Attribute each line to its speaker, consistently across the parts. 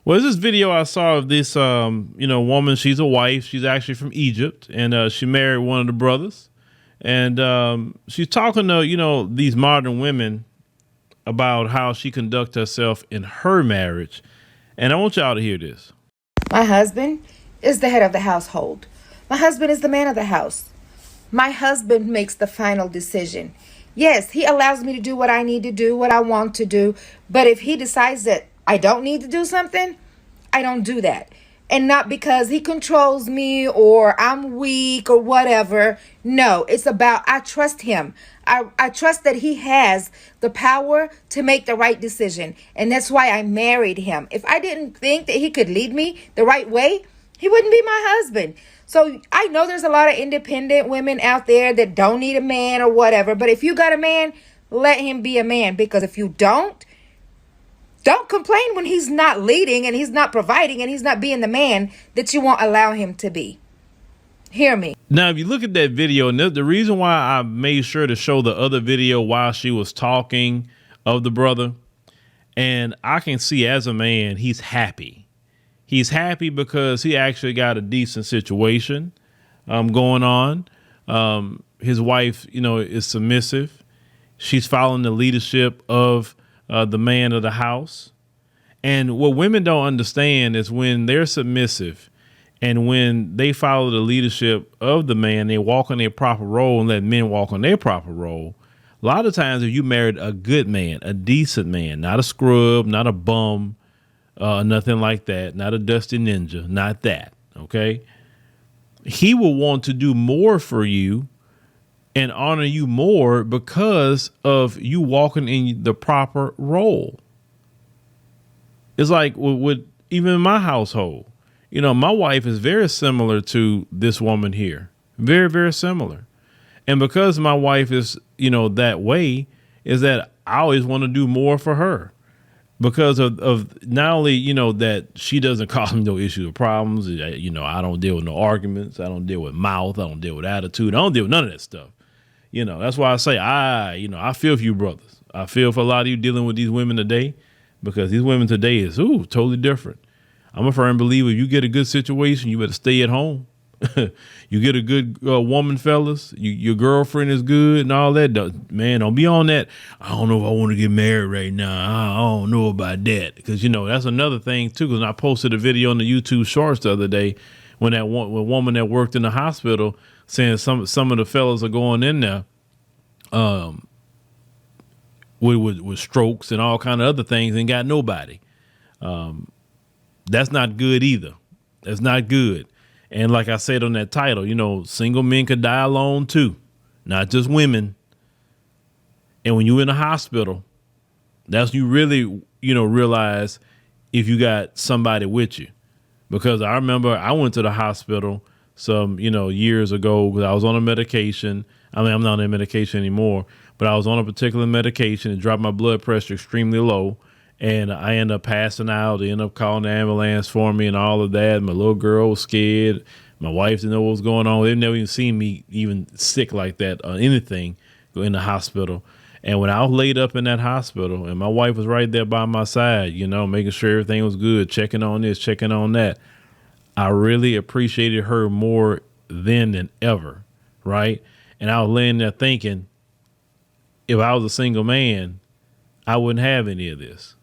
Speaker 1: Well, this video I saw of this, woman. She's a wife. She's actually from Egypt, and she married one of the brothers. And she's talking to, these modern women about how she conducts herself in her marriage. And I want y'all to hear this.
Speaker 2: My husband is the head of the household. My husband is the man of the house. My husband makes the final decision. Yes, he allows me to do what I need to do, what I want to do. But if he decides that I don't need to do something, I don't do that. And not because he controls me or I'm weak or whatever. No, it's about I trust him. I trust that he has the power to make the right decision. And that's why I married him. If I didn't think that he could lead me the right way, he wouldn't be my husband. So I know there's a lot of independent women out there that don't need a man or whatever. But if you got a man, let him be a man. Because if you don't complain when he's not leading and he's not providing and he's not being the man that you won't allow him to be. Hear me.
Speaker 1: Now, if you look at that video, and the reason why I made sure to show the other video while she was talking of the brother, and I can see as a man, he's happy. He's happy because he actually got a decent situation going on. His wife, is submissive. She's following the leadership of the man of the house. And what women don't understand is when they're submissive and when they follow the leadership of the man, they walk on their proper role and let men walk on their proper role. A lot of times if you married a good man, a decent man, not a scrub, not a bum, nothing like that, not a dusty ninja, not that. OK, he will want to do more for you and honor you more because of you walking in the proper role. It's like with even in my household, my wife is very similar to this woman here. Very, very similar. And because my wife is, that way, is that I always want to do more for her because of not only, that she doesn't cause me no issues or problems. I don't deal with no arguments. I don't deal with mouth. I don't deal with attitude. I don't deal with none of that stuff. That's why I say I feel for you brothers. I feel for a lot of you dealing with these women today because these women today is totally different. I'm a firm believer. If you get a good situation, you better stay at home. You get a good woman, fellas. Your girlfriend is good and all that. Man, don't be on that. I don't know if I want to get married right now. I don't know about that because that's another thing too. Because I posted a video on the YouTube Shorts the other day when that woman that worked in the hospital saying some of the fellas are going in there with strokes and all kind of other things and got nobody. That's not good either. That's not good. And like I said on that title, single men could die alone too, not just women. And when you're in a hospital, that's when you really, realize if you got somebody with you. Because I remember I went to the hospital some, years ago because I was on a medication. I mean, I'm not on a medication anymore, but I was on a particular medication and dropped my blood pressure extremely low. And I ended up passing out. They ended up calling the ambulance for me and all of that. My little girl was scared. My wife didn't know what was going on. They've never even seen me even sick like that or anything in the hospital. And when I was laid up in that hospital and my wife was right there by my side, making sure everything was good, checking on this, checking on that, I really appreciated her more then than ever. Right. And I was laying there thinking, if I was a single man, I wouldn't have any of this.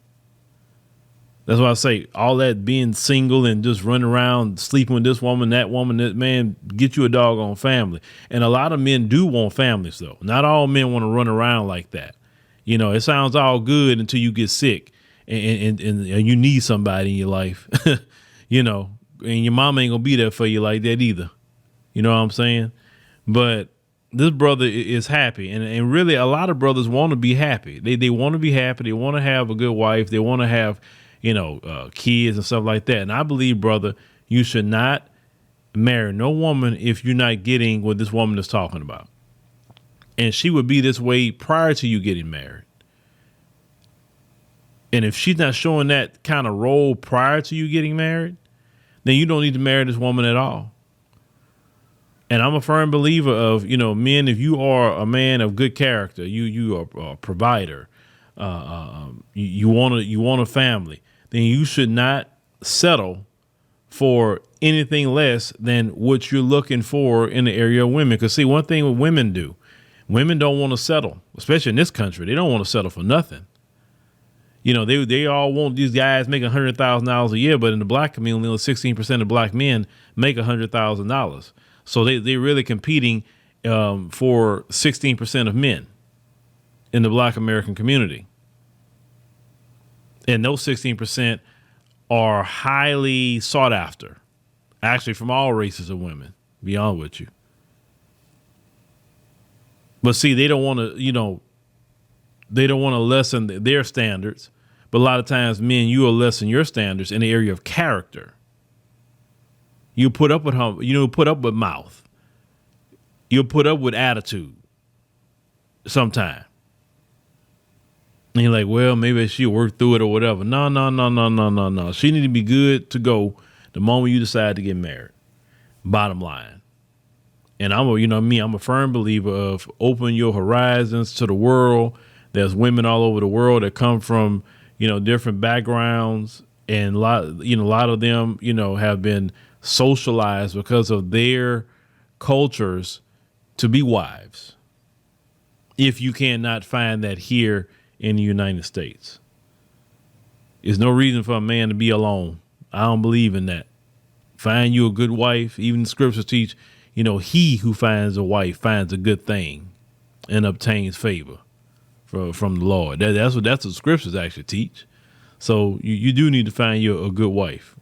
Speaker 1: That's why I say all that being single and just running around sleeping with this woman, that man, get you a doggone family. And a lot of men do want families, though. Not all men want to run around like that. It sounds all good until you get sick and you need somebody in your life, and your mom ain't going to be there for you like that either. You know what I'm saying? But this brother is happy. And really, a lot of brothers want to be happy. They want to be happy. They want to have a good wife. They want to have kids and stuff like that. And I believe, brother, you should not marry no woman if you're not getting what this woman is talking about. And she would be this way prior to you getting married. And if she's not showing that kind of role prior to you getting married, then you don't need to marry this woman at all. And I'm a firm believer of, men, if you are a man of good character, you are a provider, you want a family, then you should not settle for anything less than what you're looking for in the area of women. Because see, one thing what women do, women don't want to settle, especially in this country. They don't want to settle for nothing. You know, they all want these guys making $100,000 a year, but in the black community, only 16% of black men make $100,000. So they're really competing for 16% of men in the black American community. And those 16% are highly sought after, actually from all races of women, to be honest with you. But see, they don't want to, they don't want to lessen their standards. But a lot of times, men, you will lessen your standards in the area of character. You put up with put up with mouth. You'll put up with attitude sometime. And you're like, well, maybe she'll work through it or whatever. No. She need to be good to go the moment you decide to get married. Bottom line. And I'm a firm believer of open your horizons to the world. There's women all over the world that come from, different backgrounds, and a lot of them, have been socialized because of their cultures to be wives. If you cannot find that here in the United States, there's no reason for a man to be alone. I don't believe in that. Find you a good wife. Even the scriptures teach, he who finds a wife finds a good thing and obtains favor from the Lord. That's what the scriptures actually teach. So you do need to find you a good wife,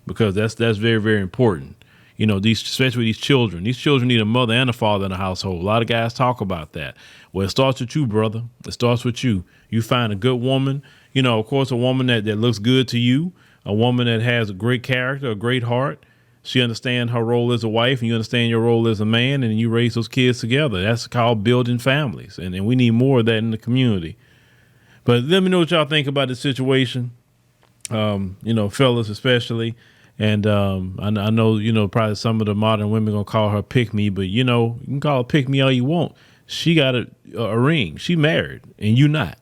Speaker 1: because that's very, very important. Especially these children. These children need a mother and a father in the household. A lot of guys talk about that. Well, it starts with you, brother. It starts with you. You find a good woman, of course, a woman that looks good to you, a woman that has a great character, a great heart. She understands her role as a wife, and you understand your role as a man, and you raise those kids together. That's called building families. And we need more of that in the community. But let me know what y'all think about the situation. Fellas especially. And I know, probably some of the modern women gonna call her pick me, but you can call her pick me all you want. She got a ring. She married, and you not.